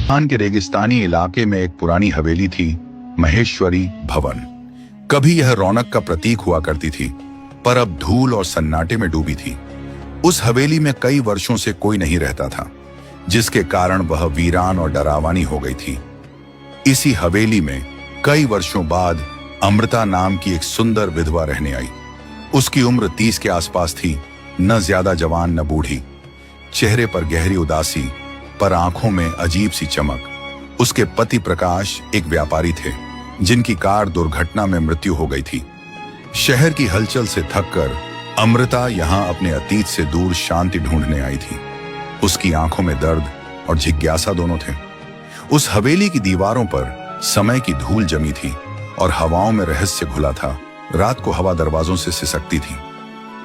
राजस्थान के रेगिस्तानी इलाके में एक पुरानी हवेली थी, महेश्वरी भवन। कभी यह रौनक का प्रतीक हुआ करती थी, पर अब धूल और सन्नाटे में डूबी थी। उस हवेली में कई वर्षों से कोई नहीं रहता था, जिसके कारण वह वीरान और डरावानी हो गई थी। इसी हवेली में कई वर्षों बाद अमृता नाम की एक सुंदर विधवा रहने आई। उसकी उम्र 30 के आसपास थी, न ज्यादा जवान न बूढ़ी। चेहरे पर गहरी उदासी, पर आंखों में अजीब सी चमक। उसके पति प्रकाश एक व्यापारी थे, जिनकी कार दुर्घटना में मृत्यु हो गई थी। शहर की हलचल से थककर अमृता यहां अपने अतीत से दूर शांति ढूंढने आई थी। उसकी आंखों में दर्द और जिज्ञासा दोनों थे। उस हवेली की दीवारों पर समय की धूल जमी थी और हवाओं में रहस्य घुला था। रात को हवा दरवाजों से सिसकती थी।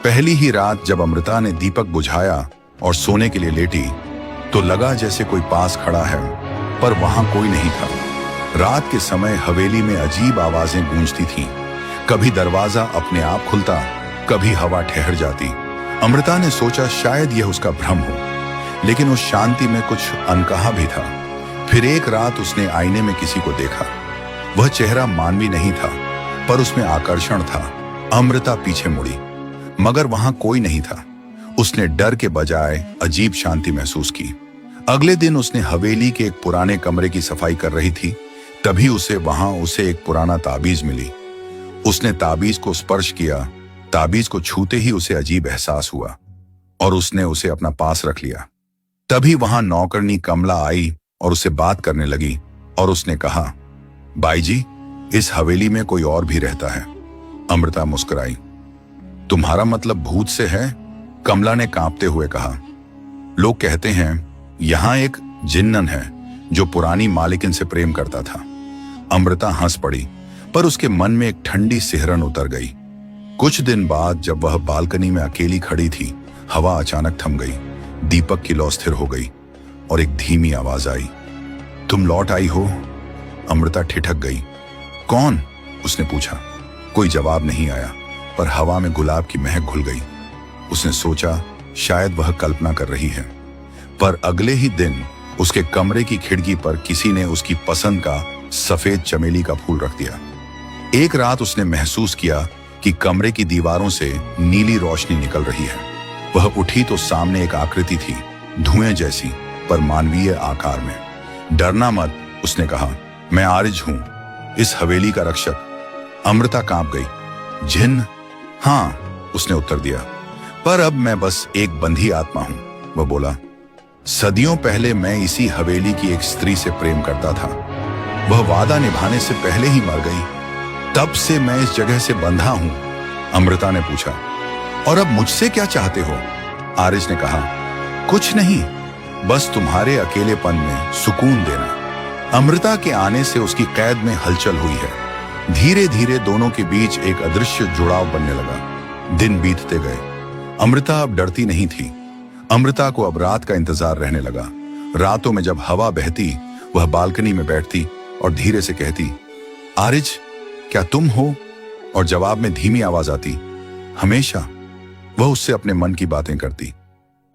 पहली ही रात जब अमृता ने दीपक बुझाया और सोने के लिए लेटी, तो लगा जैसे कोई पास खड़ा है, पर वहां कोई नहीं था। रात के समय हवेली में अजीब आवाजें गूंजती थीं। कभी दरवाजा अपने आप खुलता, कभी हवा ठहर जाती। अमृता ने सोचा शायद यह उसका भ्रम हो, लेकिन उस शांति में कुछ अनकहा भी था। फिर एक रात उसने आईने में किसी को देखा। वह चेहरा मानवीय नहीं था, पर उसमें आकर्षण था। अमृता पीछे मुड़ी, मगर वहां कोई नहीं था। उसने डर के बजाय अजीब शांति महसूस की। अगले दिन उसने हवेली के एक पुराने कमरे की सफाई कर रही थी, तभी उसे एक पुराना ताबीज मिली। उसने ताबीज को स्पर्श किया। ताबीज को छूते ही उसे अजीब एहसास हुआ और उसने उसे अपना पास रख लिया। तभी वहां नौकरनी कमला आई और उससे बात करने लगी और उसने कहा, बाई जी, इस हवेली में कोई और भी रहता है। अमृता मुस्कुराई। तुम्हारा मतलब भूत से है? कमला ने कांपते हुए कहा। लोग कहते हैं यहां एक जिन्नन है जो पुरानी मालिकिन से प्रेम करता था। अमृता हंस पड़ी, पर उसके मन में एक ठंडी सिहरन उतर गई। कुछ दिन बाद जब वह बालकनी में अकेली खड़ी थी, हवा अचानक थम गई। दीपक की लौ स्थिर हो गई और एक धीमी आवाज आई, तुम लौट आई हो? अमृता ठिठक गई। कौन? उसने पूछा। कोई जवाब नहीं आया, पर हवा में गुलाब की महक घुल गई। उसने सोचा शायद वह कल्पना कर रही है। पर अगले ही दिन उसके कमरे की खिड़की पर किसी ने उसकी पसंद का सफेद चमेली का फूल रख दिया। एक रात उसने महसूस किया कि कमरे की दीवारों से नीली रोशनी निकल रही है। वह उठी तो सामने एक आकृति थी, धुएं जैसी, पर मानवीय आकार में। डरना मत, उसने कहा, मैं आरिज हूं, इस हवेली का रक्षक। अमृता कांप गई। जिन्न? हाँ, उसने उत्तर दिया, पर अब मैं बस एक बंधी आत्मा हूं। वह बोला, सदियों पहले मैं इसी हवेली की एक स्त्री से प्रेम करता था। वह वादा निभाने से पहले ही मर गई। तब से मैं इस जगह से बंधा हूं। अमृता ने पूछा, और अब मुझसे क्या चाहते हो? आरिज ने कहा, कुछ नहीं, बस तुम्हारे अकेलेपन में सुकून देना। अमृता के आने से उसकी कैद में हलचल हुई है। धीरे धीरे दोनों के बीच एक अदृश्य जुड़ाव बनने लगा। दिन बीतते गए। अमृता अब डरती नहीं थी। अमृता को अब रात का इंतजार रहने लगा। रातों में जब हवा बहती, वह बालकनी में बैठती और धीरे से कहती, आरिज, क्या तुम हो? और जवाब में धीमी आवाज आती, हमेशा। वह उससे अपने मन की बातें करती,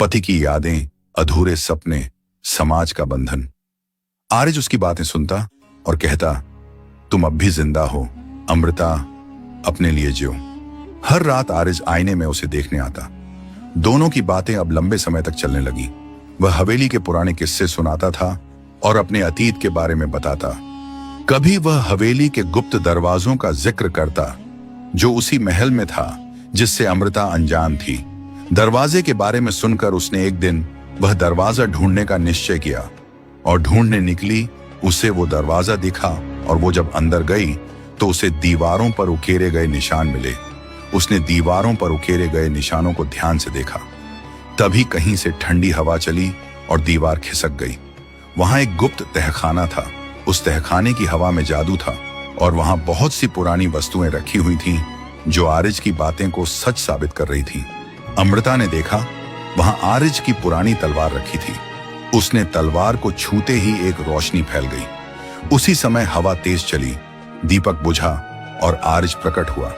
पति की यादें, अधूरे सपने, समाज का बंधन। आरिज उसकी बातें सुनता और कहता, तुम अब भी जिंदा हो अमृता, अपने लिए जियो। हर रात आरिज आईने में उसे देखने आता। दोनों की बातें अब लंबे समय तक चलने लगी। वह हवेली के पुराने किस्से सुनाता था और अपने अतीत के बारे में बताता। कभी वह हवेली के गुप्त दरवाजों का जिक्र करता, जो उसी महल में था जिससे अमृता अनजान थी। दरवाजे के बारे में सुनकर उसने एक दिन वह दरवाजा ढूंढने का निश्चय किया और ढूंढने निकली। उसे वो दरवाजा दिखा और वो जब अंदर गई तो उसे दीवारों पर उकेरे गए निशान मिले। उसने दीवारों पर उकेरे गए निशानों को ध्यान से देखा। तभी कहीं से ठंडी हवा चली और दीवार खिसक गई। वहां एक गुप्त तहखाना था। उस तहखाने की हवा में जादू था और वहां बहुत सी पुरानी वस्तुएं रखी हुई थीं, जो आरिज की बातें को सच साबित कर रही थीं। अमृता ने देखा वहां आरिज की पुरानी तलवार रखी थी। उसने तलवार को छूते ही एक रोशनी फैल गई। उसी समय हवा तेज चली, दीपक बुझा और आरिज प्रकट हुआ।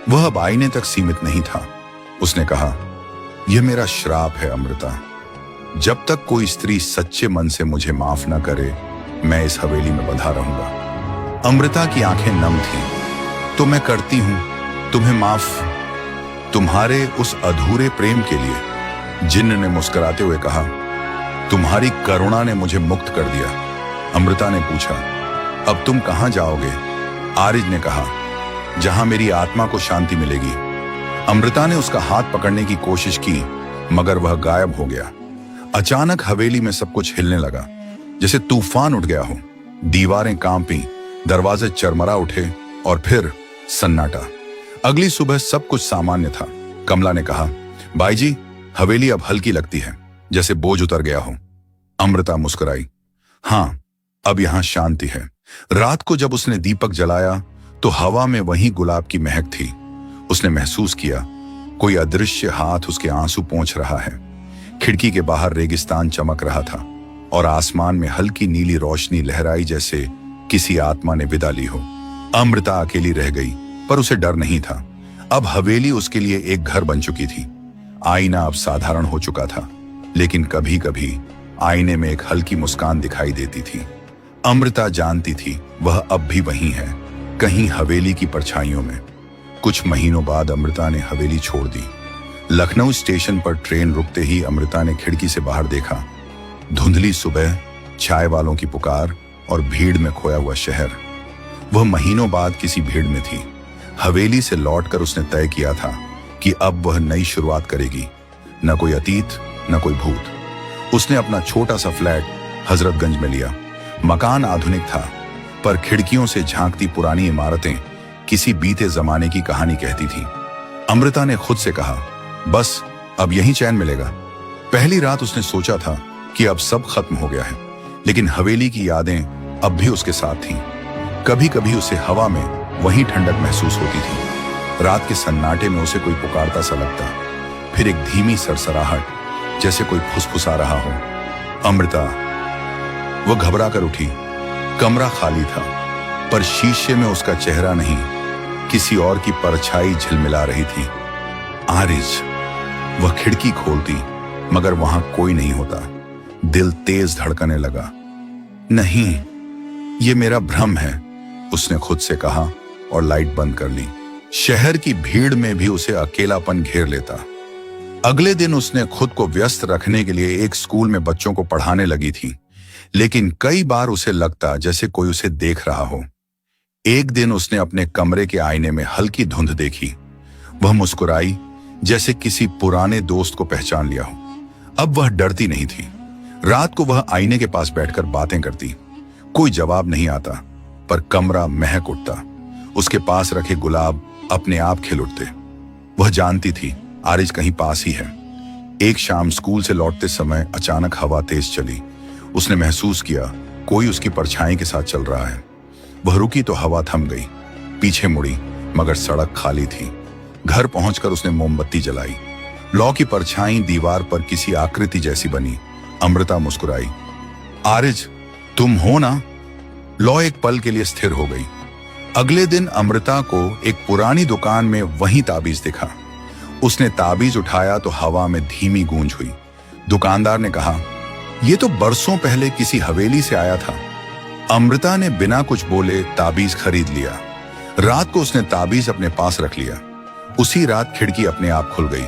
वह अब आईने तक सीमित नहीं था। उसने कहा, यह मेरा श्राप है अमृता। जब तक कोई स्त्री सच्चे मन से मुझे माफ न करे, मैं इस हवेली में बंधा रहूंगा। अमृता की आंखें नम थीं। तो मैं करती हूं तुम्हें माफ, तुम्हारे उस अधूरे प्रेम के लिए। जिन्न ने मुस्कुराते हुए कहा, तुम्हारी करुणा ने मुझे मुक्त कर दिया। अमृता ने पूछा, अब तुम कहां जाओगे? आरिज ने कहा, जहां मेरी आत्मा को शांति मिलेगी। अमृता ने उसका हाथ पकड़ने की कोशिश की, मगर वह गायब हो गया। अचानक हवेली में सब कुछ हिलने लगा, जैसे तूफान उठ गया हो। दीवारें कांपी, दरवाजे चरमरा उठे और फिर सन्नाटा। अगली सुबह सब कुछ सामान्य था। कमला ने कहा, भाई जी, हवेली अब हल्की लगती है, जैसे बोझ उतर गया हो। अमृता मुस्कुराई, हाँ, अब यहां शांति है। रात को जब उसने दीपक जलाया तो हवा में वही गुलाब की महक थी। उसने महसूस किया कोई अदृश्य हाथ उसके आंसू पोंछ रहा है। खिड़की के बाहर रेगिस्तान चमक रहा था और आसमान में हल्की नीली रोशनी लहराई, जैसे किसी आत्मा ने विदा ली हो। अमृता अकेली रह गई, पर उसे डर नहीं था। अब हवेली उसके लिए एक घर बन चुकी थी। आईना अब साधारण हो चुका था, लेकिन कभी कभी आईने में एक हल्की मुस्कान दिखाई देती थी। अमृता जानती थी वह अब भी वहीं है, कहीं हवेली की परछाइयों में। कुछ महीनों बाद अमृता ने हवेली छोड़ दी। लखनऊ स्टेशन पर ट्रेन रुकते ही अमृता ने खिड़की से बाहर देखा। धुंधली सुबह, चाय वालों की पुकार और भीड़ में खोया हुआ शहर। वह महीनों बाद किसी भीड़ में थी। हवेली से लौटकर उसने तय किया था कि अब वह नई शुरुआत करेगी। न कोई अतीत, न कोई भूत। उसने अपना छोटा सा फ्लैट हजरतगंज में लिया। मकान आधुनिक था, पर खिड़कियों से झांकती पुरानी इमारतें किसी बीते जमाने की कहानी कहती थी। अमृता ने खुद से कहा, बस अब यहीं चैन मिलेगा। पहली रात उसने सोचा था कि अब सब खत्म हो गया है, लेकिन हवेली की यादें अब भी उसके साथ थीं। कभी कभी उसे हवा में वही ठंडक महसूस होती थी। रात के सन्नाटे में उसे कोई पुकारता सा लगता, फिर एक धीमी सरसराहट, जैसे कोई फुसफुसा रहा हो। अमृता। वो घबरा कर उठी। कमरा खाली था, पर शीशे में उसका चेहरा नहीं, किसी और की परछाई झिलमिला रही थी। आरिज। वह खिड़की खोलती, मगर वहां कोई नहीं होता। दिल तेज धड़कने लगा। नहीं, ये मेरा भ्रम है, उसने खुद से कहा और लाइट बंद कर ली। शहर की भीड़ में भी उसे अकेलापन घेर लेता। अगले दिन उसने खुद को व्यस्त रखने के लिए एक स्कूल में बच्चों को पढ़ाने लगी थी, लेकिन कई बार उसे लगता जैसे कोई उसे देख रहा हो। एक दिन उसने अपने कमरे के आईने में हल्की धुंध देखी। वह मुस्कुराई, जैसे किसी पुराने दोस्त को पहचान लिया हो। अब वह डरती नहीं थी। रात को वह आईने के पास बैठकर बातें करती। कोई जवाब नहीं आता, पर कमरा महक उठता। उसके पास रखे गुलाब अपने आप खिल उठते। वह जानती थी आरिज कहीं पास ही है। एक शाम स्कूल से लौटते समय अचानक हवा तेज चली। उसने महसूस किया कोई उसकी परछाई के साथ चल रहा है। वह रुकी तो हवा थम गई। पीछे मुड़ी, मगर सड़क खाली थी। घर पहुंचकर उसने मोमबत्ती जलाई। लौ की परछाई दीवार पर किसी आकृति जैसी बनी। अमृता मुस्कुराई। आरिज, तुम हो ना? लौ एक पल के लिए स्थिर हो गई। अगले दिन अमृता को एक पुरानी दुकान में वही ताबीज दिखा। उसने ताबीज उठाया तो हवा में धीमी गूंज हुई। दुकानदार ने कहा, यह तो बरसों पहले किसी हवेली से आया था। अमृता ने बिना कुछ बोले ताबीज खरीद लिया। रात को उसने ताबीज अपने पास रख लिया। उसी रात खिड़की अपने आप खुल गई।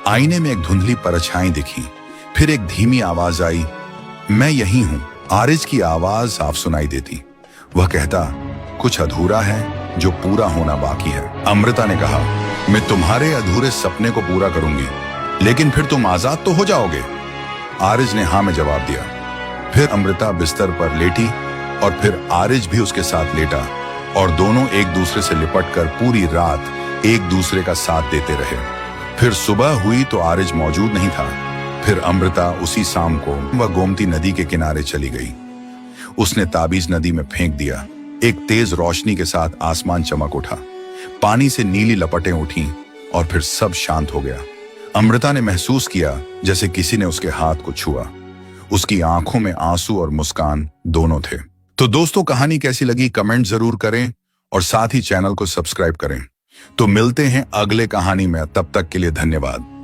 आईने में एक धुंधली परछाई दिखी। फिर एक धीमी आवाज आई, मैं यही हूं। आरिज की आवाज साफ सुनाई देती। वह कहता, कुछ अधूरा है जो पूरा होना बाकी है। अमृता ने कहा, मैं तुम्हारे अधूरे सपने को पूरा करूंगी, लेकिन फिर तुम आजाद तो हो जाओगे। आरिज ने हाँ में जवाब दिया। फिर अमृता बिस्तर पर लेटी और फिर आरिज भी उसके साथ लेटा, और दोनों एक दूसरे से लिपटकर पूरी रात एक दूसरे का साथ देते रहे। फिर सुबह हुई तो आरिज मौजूद नहीं था। फिर अमृता उसी शाम को वह गोमती नदी के किनारे चली गई। उसने ताबीज नदी में फेंक दिया। एक तेज रोशनी के साथ आसमान चमक उठा। पानी से नीली लपटें उठी और फिर सब शांत हो गया। अमृता ने महसूस किया जैसे किसी ने उसके हाथ को छुआ। उसकी आंखों में आंसू और मुस्कान दोनों थे। तो दोस्तों, कहानी कैसी लगी कमेंट जरूर करें और साथ ही चैनल को सब्सक्राइब करें। तो मिलते हैं अगले कहानी में। तब तक के लिए धन्यवाद।